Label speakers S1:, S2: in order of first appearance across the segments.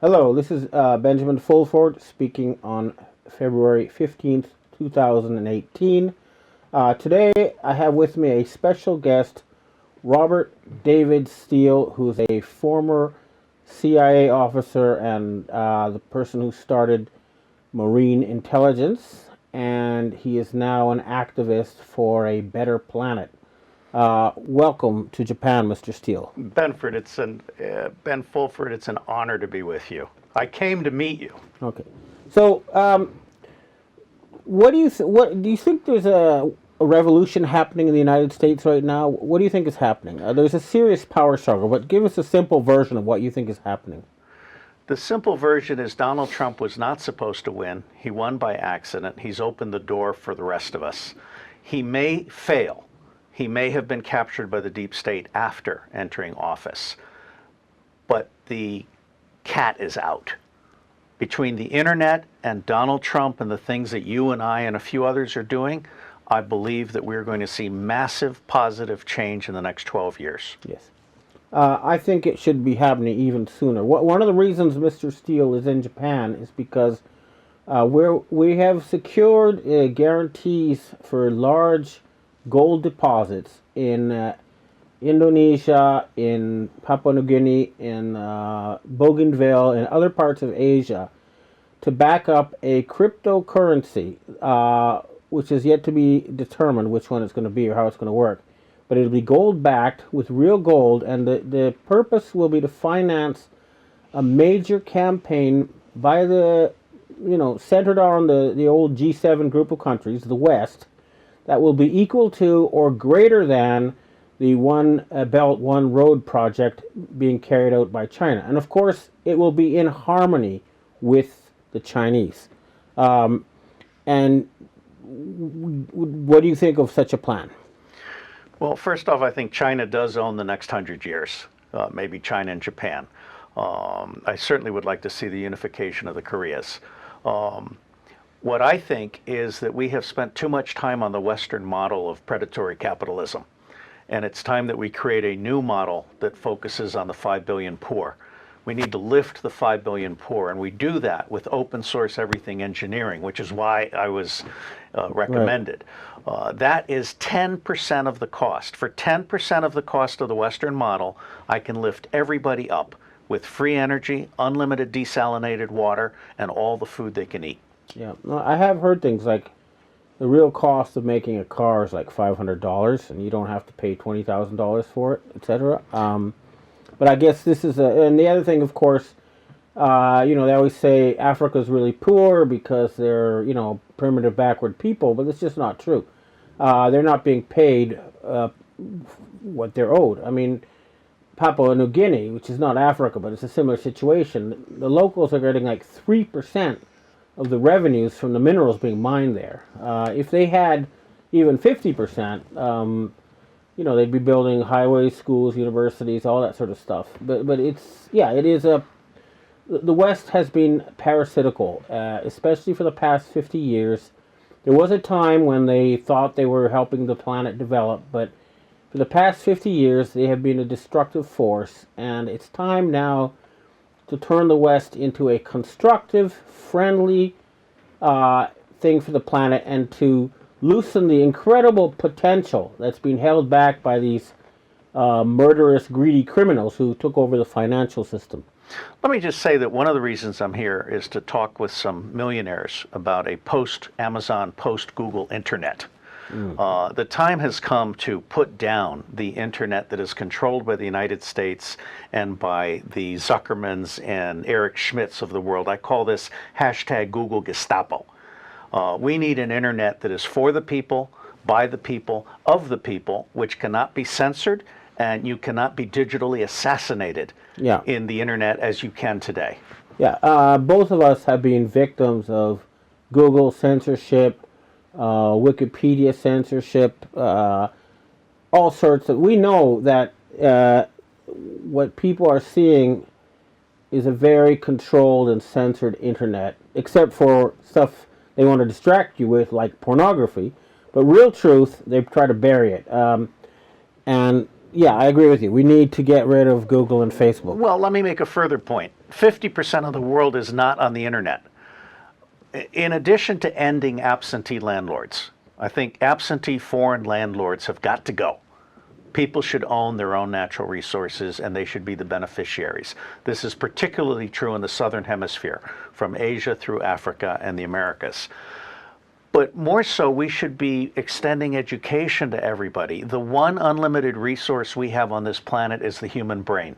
S1: Hello, this is Benjamin Fulford speaking on February 15th, 2018. Today I have with me a special guest, Robert David Steele, who's a former CIA officer and the person who started Marine Intelligence, and he is now an activist for a better planet. Welcome to Japan, Mr. Steele.
S2: Ben Fulford, it's an honor to be with you. I came to meet you.
S1: Okay. So, what do you think there's a revolution happening in the United States right now? What do you think is happening? There's a serious power struggle, but give us a simple version of what you think is happening.
S2: The simple version is Donald Trump was not supposed to win. He won by accident. He's opened the door for the rest of us. He may fail. He may have been captured by the deep state after entering office. But the cat is out. Between the internet and Donald Trump and the things that you and I and a few others are doing, I believe that we're going to see massive positive change in the next 12 years.
S1: Yes. I think it should be happening even sooner. One of the reasons Mr. Steele is in Japan is because we have secured guarantees for large gold deposits in Indonesia, in Papua New Guinea, in Bougainville, and other parts of Asia to back up a cryptocurrency, which is yet to be determined which one it's going to be or how it's going to work. But it'll be gold-backed with real gold, and the purpose will be to finance a major campaign by centered on the old G7 group of countries, the West, that will be equal to or greater than the One Belt, One Road project being carried out by China. And of course, it will be in harmony with the Chinese. And what do you think of such a plan?
S2: Well, first off, I think China does own the next 100 years, maybe China and Japan. I certainly would like to see the unification of the Koreas. What I think is that we have spent too much time on the Western model of predatory capitalism. And it's time that we create a new model that focuses on the 5 billion poor. We need to lift the 5 billion poor, and we do that with open source everything engineering, which is why I was recommended. Right. That is 10% of the cost. For 10% of the cost of the Western model, I can lift everybody up with free energy, unlimited desalinated water, and all the food they can eat.
S1: Yeah, I have heard things like the real cost of making a car is like $500, and you don't have to pay $20,000 for it, etc. But I guess this is and the other thing, of course, they always say Africa's really poor because they're, primitive, backward people, but it's just not true. They're not being paid what they're owed. I mean, Papua New Guinea, which is not Africa, but it's a similar situation, the locals are getting like 3% of the revenues from the minerals being mined there. If they had even 50%, they'd be building highways, schools, universities, all that sort of stuff. But the West has been parasitical, especially for the past 50 years. There was a time when they thought they were helping the planet develop, but for the past 50 years, they have been a destructive force, and it's time now to turn the West into a constructive, friendly thing for the planet and to loosen the incredible potential that's been held back by these murderous, greedy criminals who took over the financial system.
S2: Let me just say that one of the reasons I'm here is to talk with some millionaires about a post-Amazon, post-Google internet. The time has come to put down the internet that is controlled by the United States and by the Zuckermans and Eric Schmidts of the world. I call this hashtag Google Gestapo. We need an internet that is for the people, by the people, of the people, which cannot be censored, and you cannot be digitally assassinated in the internet as you can today.
S1: Yeah, both of us have been victims of Google censorship, Wikipedia censorship, all sorts of. We know that what people are seeing is a very controlled and censored internet, except for stuff they want to distract you with, like pornography. But real truth, they try to bury it. And yeah, I agree with you. We need to get rid of Google and Facebook.
S2: Well, let me make a further point. 50% of the world is not on the internet. In addition to ending absentee landlords, I think absentee foreign landlords have got to go. People should own their own natural resources and they should be the beneficiaries. This is particularly true in the Southern Hemisphere, from Asia through Africa and the Americas. But more so, we should be extending education to everybody. The one unlimited resource we have on this planet is the human brain.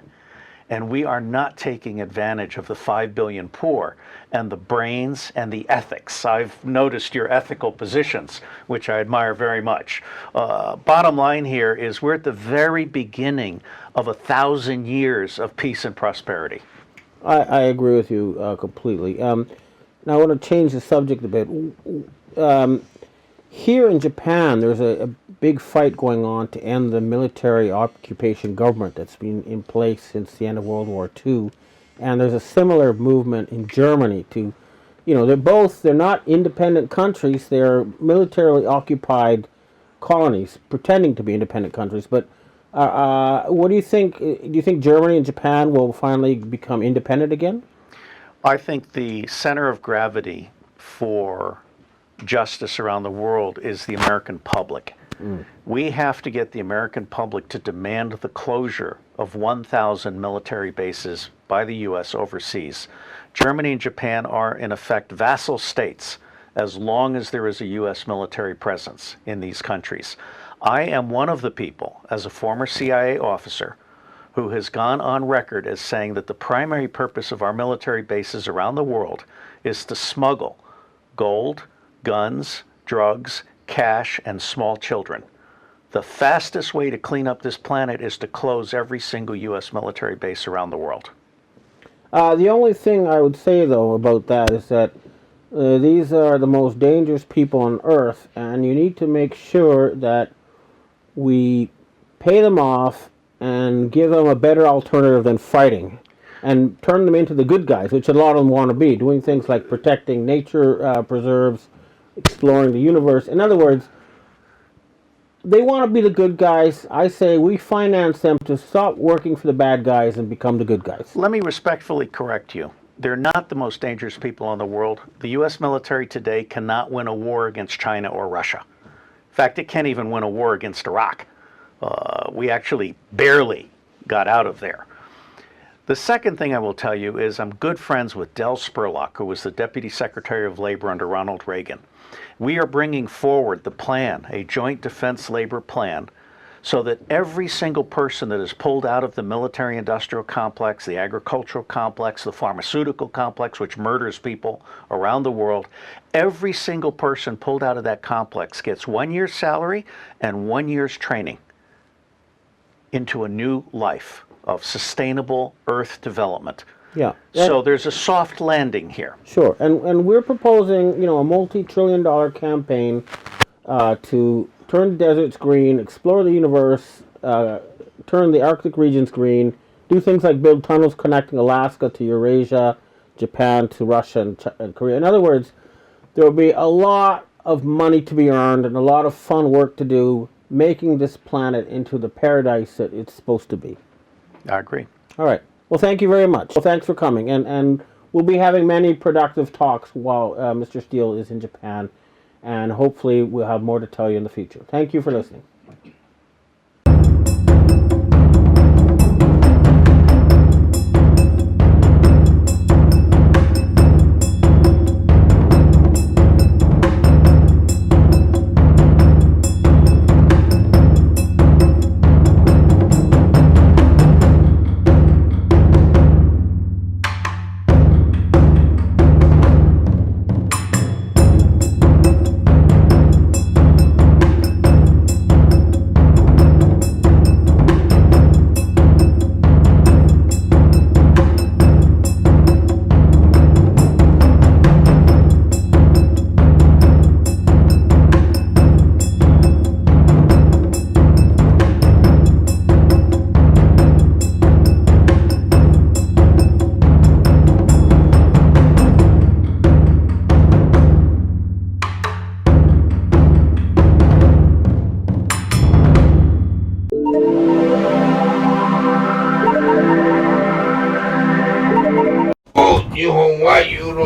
S2: And we are not taking advantage of the 5 billion poor and the brains and the ethics. I've noticed your ethical positions, which I admire very much. Bottom line here is we're at the very beginning of 1,000 years of peace and prosperity.
S1: I agree with you completely. Now I want to change the subject a bit. Here in Japan, there's a big fight going on to end the military occupation government that's been in place since the end of World War II. And there's a similar movement in Germany to, they're not independent countries, they're militarily occupied colonies, pretending to be independent countries. But what do you think? Do you think Germany and Japan will finally become independent again?
S2: I think the center of gravity for justice around the world is the American public. We have to get the American public to demand the closure of 1,000 military bases by the U.S. overseas. Germany and Japan are, in effect, vassal states as long as there is a U.S. military presence in these countries. I am one of the people, as a former CIA officer, who has gone on record as saying that the primary purpose of our military bases around the world is to smuggle gold, guns, drugs, cash, and small children. The fastest way to clean up this planet is to close every single U.S. military base around the world.
S1: The only thing I would say, though, about that is that these are the most dangerous people on Earth, and you need to make sure that we pay them off and give them a better alternative than fighting, and turn them into the good guys, which a lot of them want to be, doing things like protecting nature preserves, exploring the universe. In other words, they want to be the good guys. I say we finance them to stop working for the bad guys and become the good guys.
S2: Let me respectfully correct you. They're not the most dangerous people in the world. The U.S. military today cannot win a war against China or Russia. In fact, it can't even win a war against Iraq. We actually barely got out of there. The second thing I will tell you is I'm good friends with Del Spurlock, who was the Deputy Secretary of Labor under Ronald Reagan. We are bringing forward the plan, a joint defense labor plan, so that every single person that is pulled out of the military-industrial complex, the agricultural complex, the pharmaceutical complex, which murders people around the world, every single person pulled out of that complex gets 1 year's salary and 1 year's training into a new life of sustainable Earth development.
S1: Yeah.
S2: So there's a soft landing here.
S1: Sure. And we're proposing, a multi-trillion-dollar campaign to turn the deserts green, explore the universe, turn the Arctic regions green, do things like build tunnels connecting Alaska to Eurasia, Japan to Russia and Korea. In other words, there will be a lot of money to be earned and a lot of fun work to do, making this planet into the paradise that it's supposed to be.
S2: I agree.
S1: All right. Well, thank you very much. Well, thanks for coming. And we'll be having many productive talks while Mr. Steele is in Japan. And hopefully we'll have more to tell you in the future. Thank you for listening.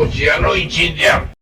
S3: 者の一員である。